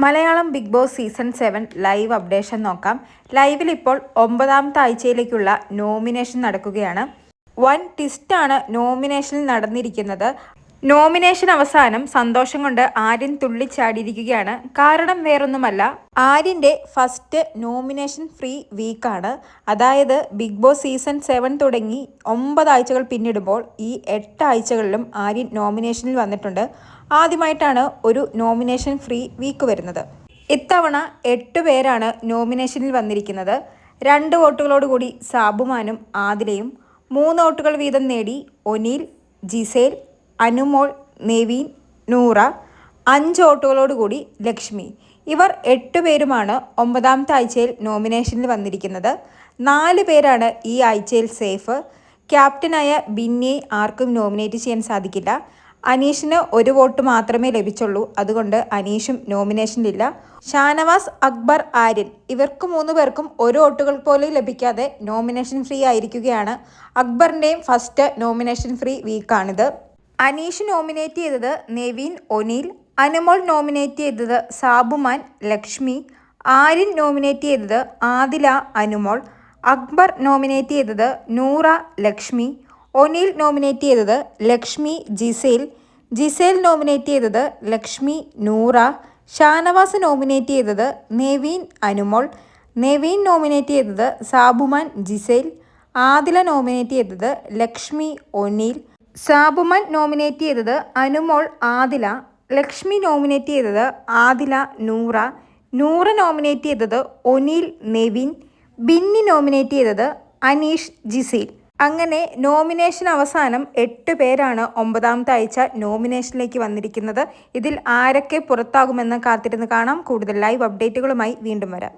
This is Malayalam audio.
Malayalam big boss season 7 live updation നോക്കാം. ലൈവിൽ ഇപ്പോൾ 9ാമത്തെ ആഴ്ചയിലേക്കുള്ള നോമിനേഷൻ നടക്കുകയാണ്. വൻ ട്വിസ്റ്റാണ് നോമിനേഷനിൽ നടന്നിരിക്കുന്നത്. നോമിനേഷൻ അവസാനം സന്തോഷം കൊണ്ട് ആര്യൻ തുള്ളിച്ചാടിയിരിക്കുകയാണ്. കാരണം വേറൊന്നുമല്ല, ആര്യൻ്റെ ഫസ്റ്റ് നോമിനേഷൻ ഫ്രീ വീക്കാണ്. അതായത് ബിഗ് ബോസ് സീസൺ 7 തുടങ്ങി 9 ആഴ്ചകൾ പിന്നിടുമ്പോൾ ഈ 8 ആഴ്ചകളിലും ആര്യൻ നോമിനേഷനിൽ വന്നിട്ടുണ്ട്. ആദ്യമായിട്ടാണ് ഒരു നോമിനേഷൻ ഫ്രീ വീക്ക് വരുന്നത്. ഇത്തവണ 8 പേരാണ് നോമിനേഷനിൽ വന്നിരിക്കുന്നത്. 2 വോട്ടുകളോടുകൂടി സാബുമാനും ആദിലയും, 3 വോട്ടുകൾ വീതം നേടി ഒനീൽ, ജിസേൽ, അനുമോൾ, നെവിൻ, നൂറ, 5 വോട്ടുകളോടുകൂടി ലക്ഷ്മി. ഇവർ 8 പേരുമാണ് 9ാമത്തെ ആഴ്ചയിൽ നോമിനേഷനിൽ വന്നിരിക്കുന്നത്. 4 പേരാണ് ഈ ആഴ്ചയിൽ സേഫ്. ക്യാപ്റ്റനായ ബിന്നിയെ ആർക്കും നോമിനേറ്റ് ചെയ്യാൻ സാധിക്കില്ല. അനീഷിന് 1 വോട്ട് മാത്രമേ ലഭിച്ചുള്ളൂ. അതുകൊണ്ട് അനീഷും നോമിനേഷനിലില്ല. ഷാനവാസ്, അക്ബർ, ആര്യൻ ഇവർക്ക് 3 പേർക്കും 1 വോട്ടുകൾ പോലും ലഭിക്കാതെ നോമിനേഷൻ ഫ്രീ ആയിരിക്കുകയാണ്. അക്ബറിൻ്റെയും ഫസ്റ്റ് നോമിനേഷൻ ഫ്രീ വീക്കാണിത്. അനീഷ് നോമിനേറ്റ് ചെയ്തത് നെവിൻ, ഒനീൽ. അനുമോൾ നോമിനേറ്റ് ചെയ്തത് സാബുമാൻ, ലക്ഷ്മി. ആര്യൻ നോമിനേറ്റ് ചെയ്തത് ആദില, അനുമോൾ. അക്ബർ നോമിനേറ്റ് ചെയ്തത് നൂറ, ലക്ഷ്മി. ഒനീൽ നോമിനേറ്റ് ചെയ്തത് ലക്ഷ്മി, ജിസേൽ. ജിസേൽ നോമിനേറ്റ് ചെയ്തത് ലക്ഷ്മി, നൂറ. ഷാനവാസ് നോമിനേറ്റ് ചെയ്തത് നെവിൻ, അനുമോൾ. നെവിൻ നോമിനേറ്റ് ചെയ്തത് സാബുമാൻ, ജിസേൽ. ആദില നോമിനേറ്റ് ചെയ്തത് ലക്ഷ്മി, ഒനീൽ. സാബുമാൻ നോമിനേറ്റ് ചെയ്തത് അനുമോൾ, ആദില. ലക്ഷ്മി നോമിനേറ്റ് ചെയ്തത് ആദില, നൂറ. നൂറ നോമിനേറ്റ് ചെയ്തത് ഒനീൽ, നെവിൻ. ബിന്നി നോമിനേറ്റ് ചെയ്തത് അനീഷ്, ജിസേൽ. അങ്ങനെ നോമിനേഷൻ അവസാനം 8 പേരാണ് 9ാമത്തെ ആഴ്ച നോമിനേഷനിലേക്ക് വന്നിരിക്കുന്നത്. ഇതിൽ ആരൊക്കെ പുറത്താകുമെന്ന് കാത്തിരുന്ന് കാണാം. കൂടുതൽ ലൈവ് അപ്ഡേറ്റുകളുമായി വീണ്ടും വരാം.